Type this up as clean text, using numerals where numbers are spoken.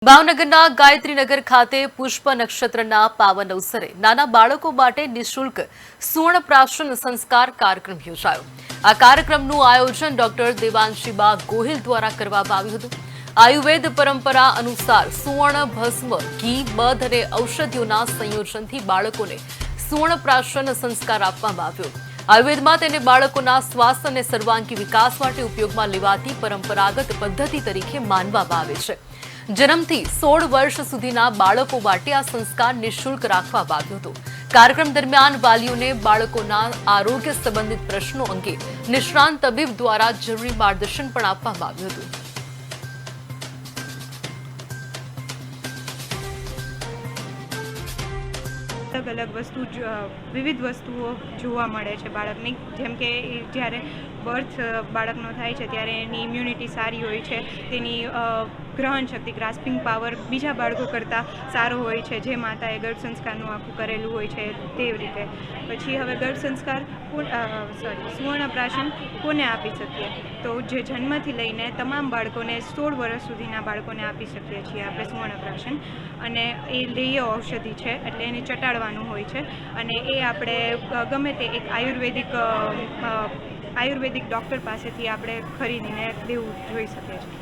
ભાવનગરના ગાયત્રીનગર ખાતે પુષ્પ નક્ષત્રના પાવન અવસરે નાના બાળકો માટે નિઃશુલ્ક સુવર્ણપ્રાશન સંસ્કાર કાર્યક્રમ યોજાયો। આ કાર્યક્રમનું આયોજન ડોક્ટર દેવાંશીબા ગોહિલ દ્વારા કરવામાં આવ્યું હતું। આયુર્વેદ પરંપરા અનુસાર સુવર્ણ ભસ્મ, ઘી, મધ અને ઔષધિઓના સંયોજનથી બાળકોને સુવર્ણપ્રાશન સંસ્કાર આપવામાં આવ્યો। આયુર્વેદમાં તેને બાળકોના સ્વાસ્થ્ય અને સર્વાંગી વિકાસ માટે ઉપયોગમાં લેવાતી પરંપરાગત પદ્ધતિ તરીકે માનવામાં આવે છે। જન્મથી 16 વર્ષ સુધીના બાળકો માટે આ સંસ્કાર નિઃશુલ્ક રાખવામાં આવ્યો હતો। કાર્યક્રમ દરમિયાન વાલીઓને બાળકોના આરોગ્ય સંબંધિત પ્રશ્નો અંગે નિષ્ણાંત તબીબ દ્વારા જરૂરી માર્ગદર્શન પણ આપવામાં આવ્યું હતું। अलग अलग वस्तु विविध वस्तुओं જોવા મળે છે બાળકની, જેમ કે જ્યારે બર્થ બાળકનો થાય છે ત્યારે એની ઇમ્યુનિટી સારી હોય છે, તેની ગ્રહણ શક્તિ, ગ્રાસ્પિંગ પાવર બીજા બાળકો કરતાં સારો હોય છે, જે માતાએ ગર્ભ સંસ્કારનું આખું કરેલું હોય છે તેવી રીતે। પછી હવે ગર્ભ સંસ્કાર સુવર્ણપ્રાશન કોને આપી શકીએ? તો જે જન્મથી લઈને તમામ બાળકોને 16 વર્ષ સુધીના બાળકોને આપી શકીએ છીએ આપણે સુવર્ણપ્રાશન। અને એ લેય ઔષધિ છે, એટલે એને ચટાડવાનું હોય છે અને એ આપણે ગમે તે એક આયુર્વેદિક ડૉક્ટર પાસેથી આપણે ખરીદીને દેવું જોઈ શકીએ છીએ।